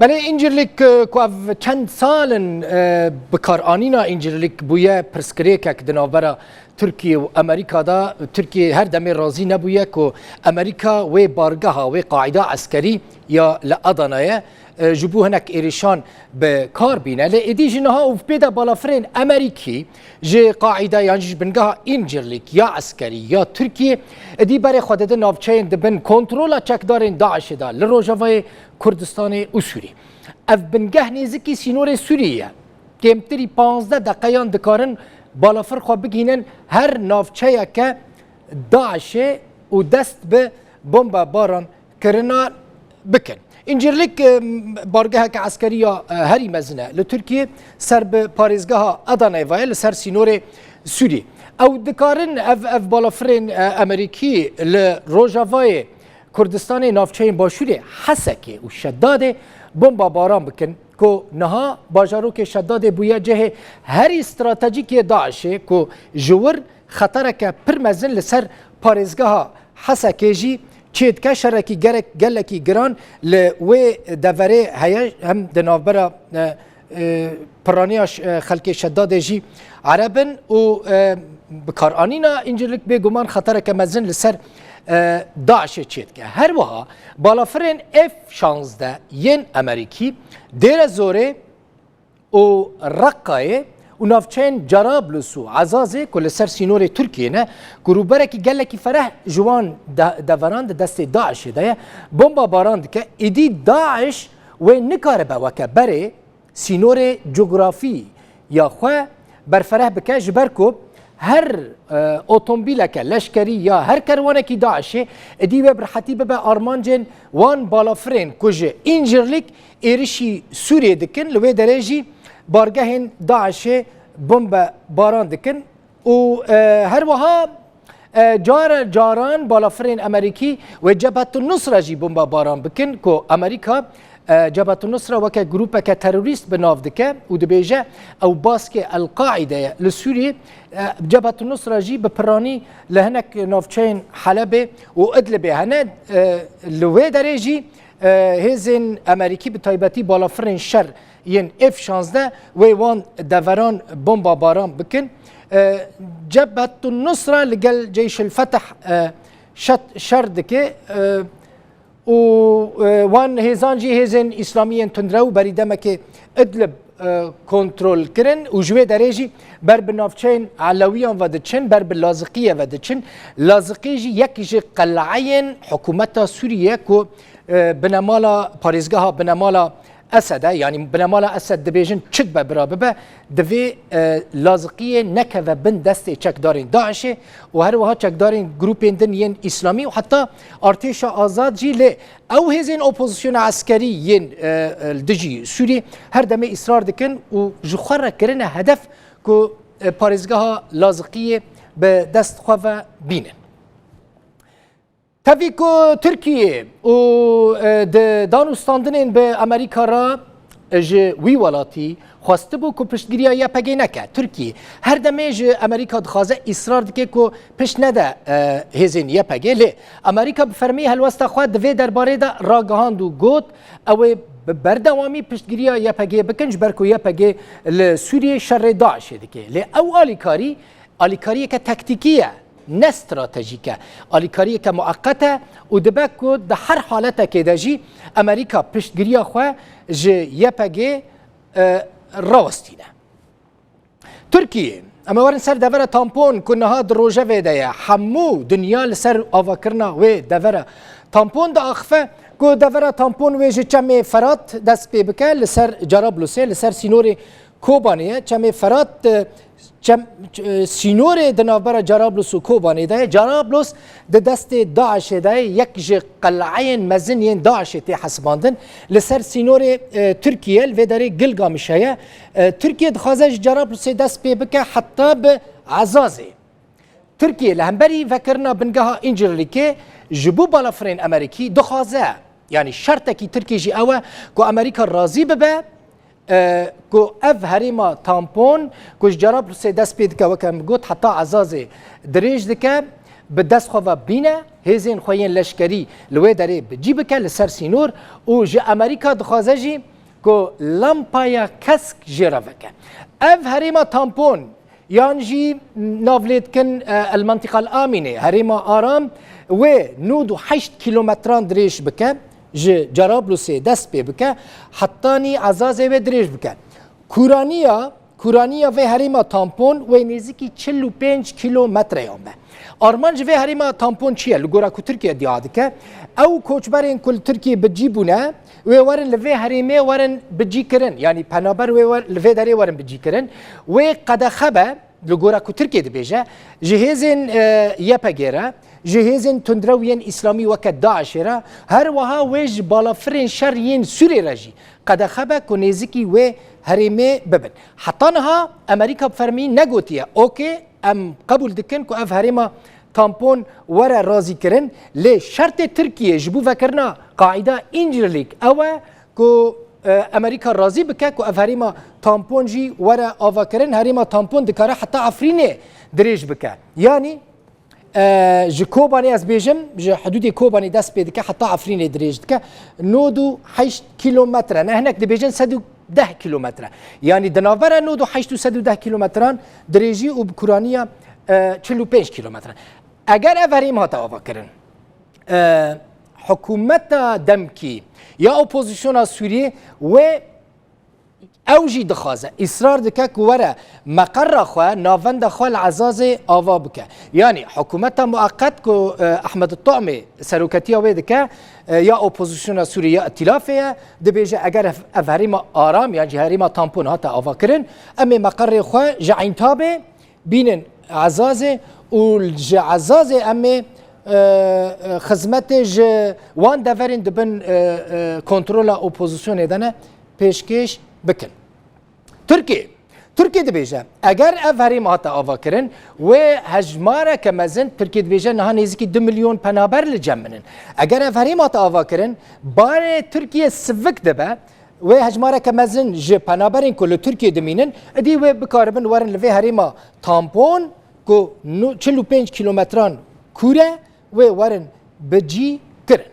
بله اینجرلیک که چند سالن بکارانینا اینجرلیک بویه پرسکریه که دنابرا ترکیه و امریکا دا ترکیه هر دمی راضی نبویه که امریکا و بارگاه و قاعده عسکری یا لادانایه جبو هنک ایریشان به کار بینه لئدی جنها و بیدا بالافرین امریکی جه قاعده یعنی بنگاه اینجرلیک یا عسکری یا ترکیه ادی برای خودده نافچین دبن کنترول چکدارین داعش دا لروجاوی کردستان و سوری اف بنگه نزدیکی سینور سوریه کمتری 15 دقیقه دکارن بالافر خو بگینن هر نافچه که داعش و دست به بمب باران کرنا بکن اینجرلیک بارگاه که عسکری یا هری مزنه لترکیه سر به پاریزگاه ادانای وایل سر سینور سوری او دکارن اف بالافرین امریکی لروجاوی کردستان نافچه باشوری حسکه و شداد بمب باران بکن که نها باجارو که شداد بویا جه هر استراتژیک داعشه که جور خطره که پرمزن لسر پارزگاه حسکه جی چید که شرکی گلکی گران لوی دوره هیا هم دنابرا پرانیاش خلق شداد جی عربن و بکارانینا اینجلک بگمان خطره که مزن لسر داعش چید که هر وها بالافرین F-16 ین امریکی دیر زوره و رقای و نافچین جرابلس و عزازه که لسر سینور ترکیه نه گروبره که گله که فرح جوان دوران دست داعش ده بمبا باران که ایدی داعش و نکاره با وکه بره سینور جغرافی یا خواه برفرح بکه جبرکو هر اتومبیل که لشکری یا هر کروانه که داعشه ادی و برحتی به آرمانجن وان بالافرین کجه اینجرلیک ایرشی سوریه دکن لوی درجی بارگهن داعشه بمب باران دکن و هر وها جاران بالافرین امریکی و جبهت النصره جی بمب باران بکن که امریکا جبهت النصره وکه گروپه که تروریست بناف دکه و دبیجه او باسک القاعده لسوریه جبهت النصره جی بپرانی لهنک نافچین حلبه و ادلبه هنه لوی درجی هزین امریکی به تایبتی بالافرین شر ین F-16 و وان دوران بمبا باران بکن جبهت النصره لگل جيش الفتح شرد که و وان هزانجی هزن اسلامیین تندرو بریدمه که ادلب کنترل کرن و جوه درجی بر بنافچین علویان و دچن بر بلازقیه و دچن لازقی جی یکی قلعین حکومت سوریه که بنمالا پاریزگاه بنمالا اسد یعنی بنمالا اسد دبیجن چد به برابه دوی لازقیه نکه و بن دست چکدارین داعشه و هر وها چکدارین گروپین دنین اسلامی و حتی ارتش آزاد جی لی او هزین اپوزیسیون عسکری ین دجی سوری هر دمه اصرار دکن و جخور کرن هدف که پاریزگاه لازقیه به دست خواه بینن تفی که ترکیه و دانستاندنین به امریکا را وی ولاتی خواسته بو که پشتگیری یا پگی نکه ترکیه هر دمه امریکا دخوازه اصرار دکه که پشت نده هزین یا پگی لی امریکا بفرمی هلوسته خواه دوی درباره ده راگهاند و گوت او بردوامی پشتگیری یا پگی بکنج برکو یا پگی لسوریه شر داعش دکه لی او آلیکاری که تکتیکیه نه استراتژیکه آلیکاری که مؤقته و دبک که در هر حالت که دجی امریکا پشتگیری خواه جه یپگه راستینه ترکیه اما ورن سر دوره تامپون که نها در روژه ویده همو دنیا لسر آواکرنا و دوره تامپون دا اخفه که دوره تامپون ویجه چمه فرات دست پی بکه لسر جرابلوسه لسر سینور کوبانیه چمه فرات سینور دنابر جرابلس و کوبانی ده جرابلس ده دست داعش ده یک قلعین مزنین داعش تی حسباندن لسر سینور ترکیه و داره گلگامشه ترکیه دخوازه جرابلس دست پی بکه حتی به عزازه ترکیه لهمبری فکرنا بنگاه اینجوری که جبو بالافرین امریکی دخوازه یعنی شرطه کی ترکیه جی اوه که امریکا راضی ببه کو اف هریما تامپون کوش جراب سه دست پید که وکم گوت حتی عزازه دریج دکه به دست خو بینه هزین خوین لشکری لوی داره بجیب که لسر سینور و جه امریکا دخوازه جی کو لامپایا کسک جرافکه اف هریما تامپون یانجی نافلت کن المنطقه الامنه هریما آرام و 8 کیلومتران دریش بکه جرابلس دست پی بکه حتانی عزازه و دریش بکه کورانیا و هریما تامپون و نزدیکی 45 کیلومتر یام به آرمانج و هریما تامپون چیه لگورا کو ترکیه دیاده که او کوچبرین کل ترکیه بجیبونه و ورن لفه هریمه ورن بجی کرن یعنی پنابر و لفه داری ورن بجی کرن و قد خبه لگورا کو ترکیه دی بیجه جهازن یپگیره جهازن تندروین اسلامی وکت داعش را هر وها ویج بالافرین شرین سوری رجی قد خبه کو نزدیکی و هریمه ببن حتی نها امریکا بفرمی نگوتیه اوکی ام قبول دکن کو اف هریما تامپون ورا رازی کرن لی شرط ترکیه جبو فکرنا قاعده اینجرلیک اوه کو امریکا رازی بکه کو اف هریما تامپون جی ورا آوا کرن هریما تامپون دکاره حتی افرینه دریج بکه یعنی جی کوبانی از بیجم جی حدود کوبانی دست بیدکه حتی افرینه دریج دکه 8 کیلومتر نه هنک دی بیجن 110 کیلومتر یعنی دناوره 8 و 110 کیلومتران دریجی و بکورانیا 45 کیلومتر اگر افریم ها تاوا کرن حکومت دمکی یا اپوزیسیون سوریه و اوجی دخوازه اصرار دکه که وره مقر خواه ناوند خواه العزاز آوا بکه یعنی حکومت مؤقت که احمد الطعمی سروکتی آوه دکه یا اپوزیسیون سوریه یا اتلافه ده بیجه اگر افریم آرام یا جهریم تامپون ها تا آوا کرن امی مقر خواه جعین تابه بینن عزازه و عزازه امی خدمت وان دفرین دبن کنترل اپوزیسیون دانه پیشکش بکن ترکیه دبیجه اگر افریم هاتا آوا کرن و هجماره که مزن ترکیه دبیجه نها نزدیکی 2 میلیون پنابر لجمنن اگر افریم هاتا آوا کرن بار ترکیه سوک دبه و هجماره که مزن ج پنابرین کل ترکیه دمینن ادی و بکاربن ورن لوی هریما تامپون کو 45 کیلومتران کوره و ورن بجی کرن